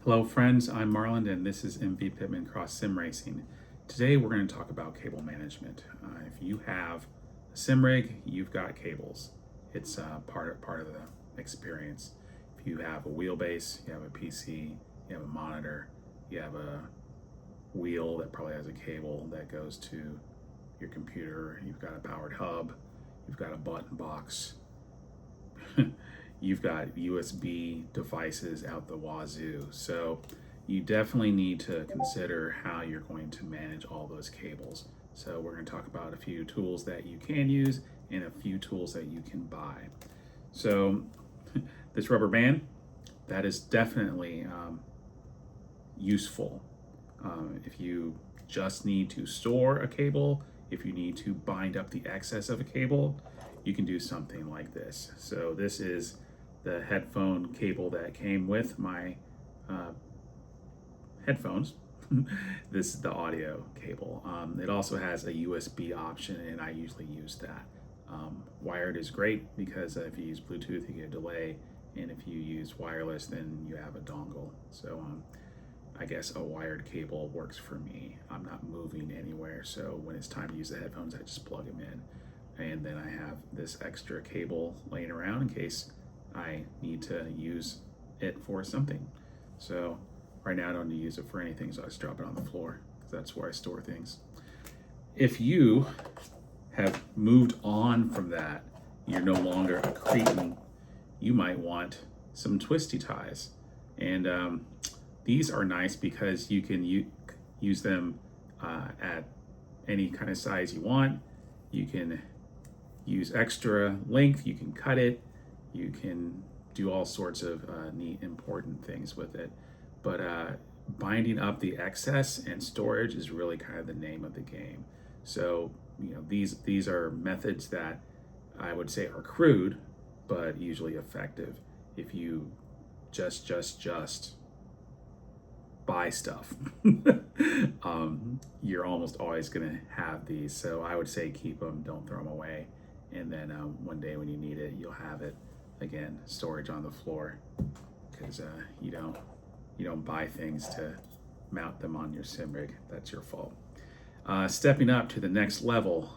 Hello friends, I'm Marlon and this is MV Pittman Cross Sim Racing. Today we're going to talk about cable management. If you have a sim rig, you've got cables. It's part of the experience. If you have a wheelbase, you have a PC, you have a monitor, you have a wheel that probably has a cable that goes to your computer, you've got a powered hub, you've got a button box, you've got USB devices out the wazoo. So you definitely need to consider how you're going to manage all those cables. So we're going to talk about a few tools that you can use and a few tools that you can buy. So this rubber band, that is definitely useful. If you just need to store a cable, if you need to bind up the excess of a cable, you can do something like this. So this is the headphone cable that came with my headphones. This is the audio cable. It also has a USB option, and I usually use that. Wired is great because if you use Bluetooth, you get a delay, and if you use wireless, then you have a dongle. So I guess a wired cable works for me. I'm not moving anywhere, so when it's time to use the headphones, I just plug them in. And then I have this extra cable laying around in case I need to use it for something. So right now I don't need to use it for anything, so I just drop it on the floor because that's where I store things. If you have moved on from that, you're no longer a cretin, you might want some twisty ties. And these are nice because you can use them at any kind of size you want. You can use extra length, you can cut it, you can do all sorts of neat, important things with it. But binding up the excess and storage is really kind of the name of the game. So, these are methods that I would say are crude, but usually effective. If you just buy stuff, you're almost always going to have these. So I would say keep them, don't throw them away. And then one day when you need it, you'll have it. Again, storage on the floor, because you don't buy things to mount them on your sim rig. That's your fault. Stepping up to the next level,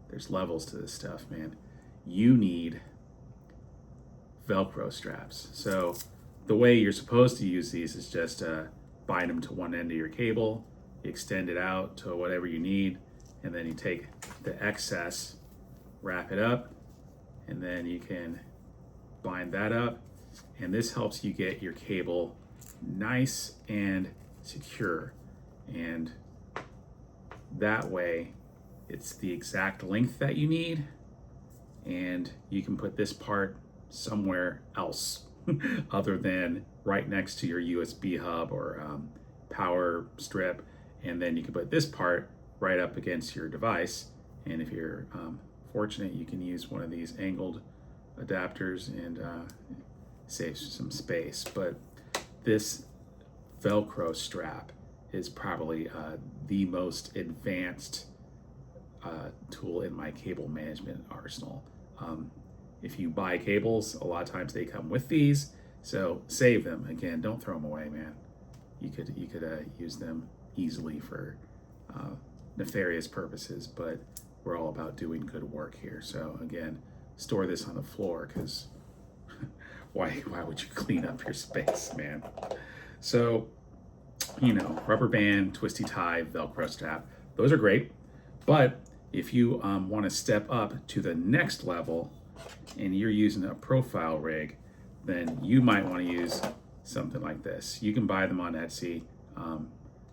there's levels to this stuff, man. You need Velcro straps. So the way you're supposed to use these is just bind them to one end of your cable, you extend it out to whatever you need, and then you take the excess, wrap it up, and then you can bind that up. And this helps you get your cable nice and secure. And that way, it's the exact length that you need, and you can put this part somewhere else other than right next to your USB hub or power strip, and then you can put this part right up against your device. And if you're fortunate, you can use one of these angled adapters and save some space. But this Velcro strap is probably the most advanced tool in my cable management arsenal. If you buy cables, a lot of times they come with these, so save them. Again, don't throw them away, man. You could use them easily for nefarious purposes, but we're all about doing good work here. So again, store this on the floor, because why would you clean up your space, man? So, rubber band, twisty tie, Velcro strap, those are great. But if you want to step up to the next level and you're using a profile rig, then you might want to use something like this. You can buy them on Etsy.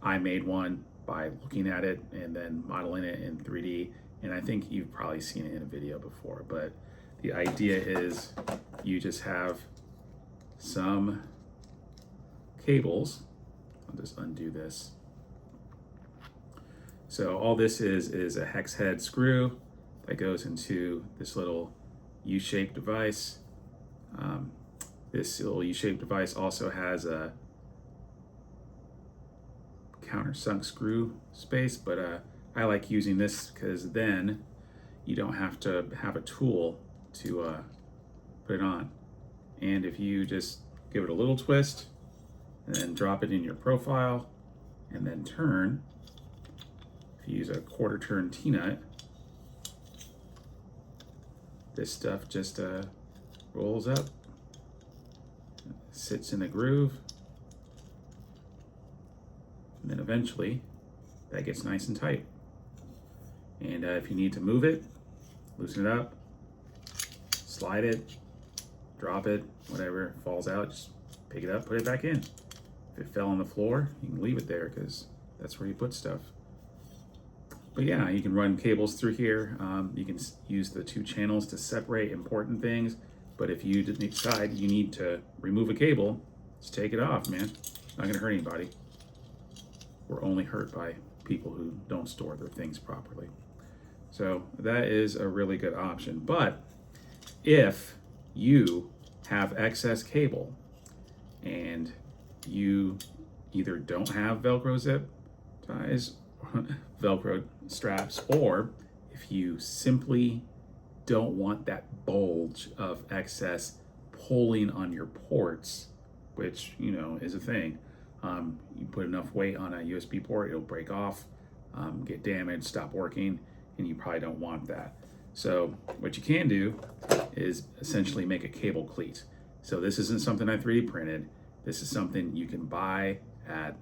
I made one by looking at it and then modeling it in 3D, and I think you've probably seen it in a video before. But the idea is you just have some cables. I'll just undo this. So all this is a hex head screw that goes into this little U-shaped device. This little U-shaped device also has a countersunk screw space, but I like using this because then you don't have to have a tool to put it on. And if you just give it a little twist, and then drop it in your profile, and then turn. If you use a quarter turn T-nut, this stuff just rolls up, sits in a groove, and then eventually that gets nice and tight. And if you need to move it, loosen it up, slide it, drop it, whatever falls out, just pick it up, put it back in. If it fell on the floor, you can leave it there because that's where you put stuff. But yeah, you can run cables through here. You can use the 2 channels to separate important things. But if you decide you need to remove a cable, just take it off, man. Not gonna hurt anybody. We're only hurt by people who don't store their things properly. So that is a really good option. But if you have excess cable and you either don't have Velcro zip ties, Velcro straps, or if you simply don't want that bulge of excess pulling on your ports, which, you know, is a thing. You put enough weight on a USB port, it'll break off, get damaged, stop working, and you probably don't want that. So what you can do is essentially make a cable cleat. So this isn't something I 3D printed. This is something you can buy at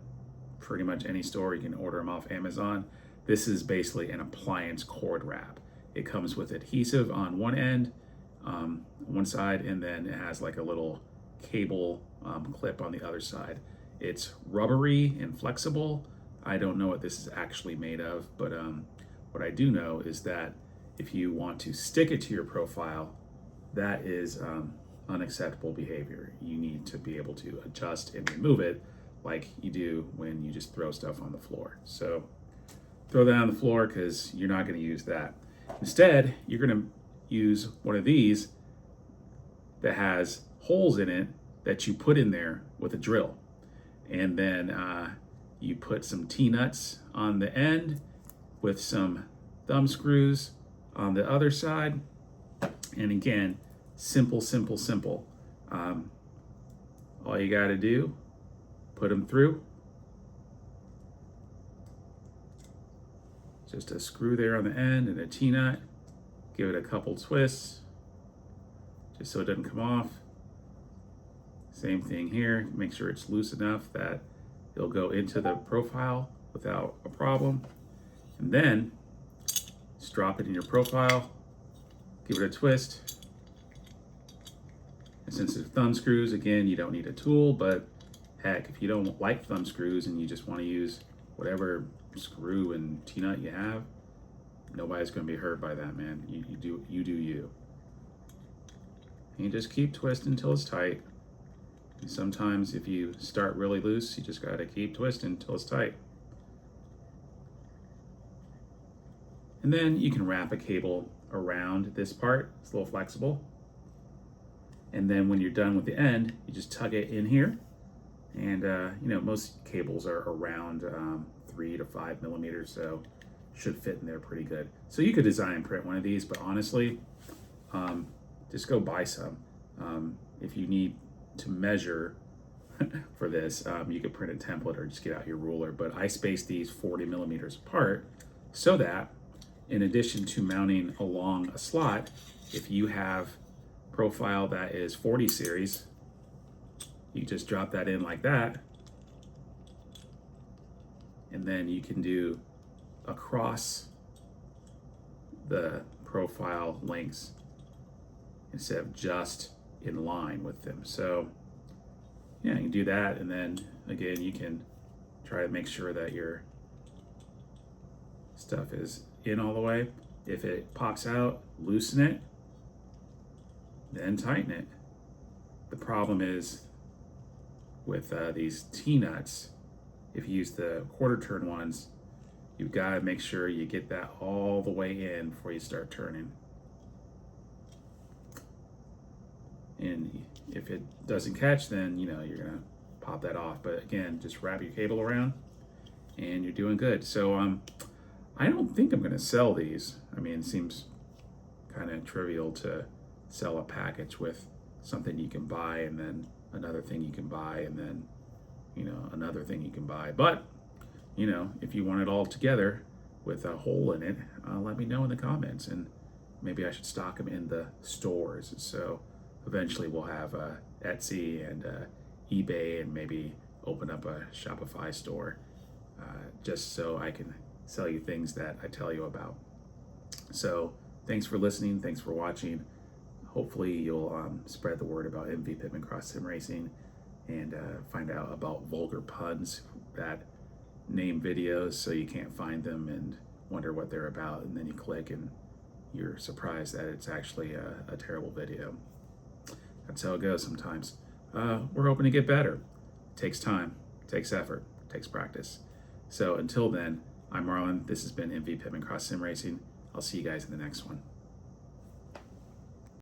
pretty much any store. You can order them off Amazon. This is basically an appliance cord wrap. It comes with adhesive on one end, one side, and then it has like a little cable clip on the other side. It's rubbery and flexible. I don't know what this is actually made of, but what I do know is that if you want to stick it to your profile, that is unacceptable behavior. You need to be able to adjust and remove it like you do when you just throw stuff on the floor. So throw that on the floor because you're not going to use that. Instead, you're going to use one of these that has holes in it that you put in there with a drill. And then you put some T-nuts on the end with some thumb screws on the other side. And again, simple, simple, simple. All you got to do, put them through. Just a screw there on the end and a T-nut. Give it a couple twists just so it doesn't come off. Same thing here. Make sure it's loose enough that it'll go into the profile without a problem. And then just drop it in your profile. Give it a twist. And since it's thumb screws, again, you don't need a tool, but heck, if you don't like thumb screws and you just want to use whatever screw and T-nut you have, nobody's going to be hurt by that, man. You do you. And you just keep twisting until it's tight. And sometimes if you start really loose, you just got to keep twisting until it's tight. And then you can wrap a cable around this part. It's a little flexible. And then when you're done with the end, you just tug it in here. And you know, most cables are around 3 to 5 millimeters, so should fit in there pretty good. So you could design and print one of these, but honestly, just go buy some. If you need to measure for this, you could print a template or just get out your ruler. But I spaced these 40 millimeters apart so that in addition to mounting along a slot, if you have profile that is 40 series, you just drop that in like that, and then you can do across the profile lengths instead of just in line with them. So yeah, you can do that, and then again, you can try to make sure that your stuff is in all the way. If it pops out, loosen it, then tighten it. The problem is with these T-nuts, if you use the quarter turn ones, you've got to make sure you get that all the way in before you start turning. And if it doesn't catch, then you know you're gonna pop that off. But again, just wrap your cable around and you're doing good. So I don't think I'm gonna sell these. I mean, it seems kind of trivial to sell a package with something you can buy and then another thing you can buy and then, another thing you can buy. But if you want it all together with a hole in it, let me know in the comments, and maybe I should stock them in the stores. So eventually we'll have Etsy and eBay, and maybe open up a Shopify store, just so I can sell you things that I tell you about. So thanks for listening. Thanks for watching. Hopefully you'll spread the word about MV Pitman Cross Sim Racing, and find out about vulgar puns that name videos so you can't find them and wonder what they're about, and then you click and you're surprised that it's actually a terrible video. That's how it goes sometimes. We're hoping to get better. It takes time, it takes effort, it takes practice. So until then, I'm Marlon. This has been MV Pitman Cross Sim Racing. I'll see you guys in the next one.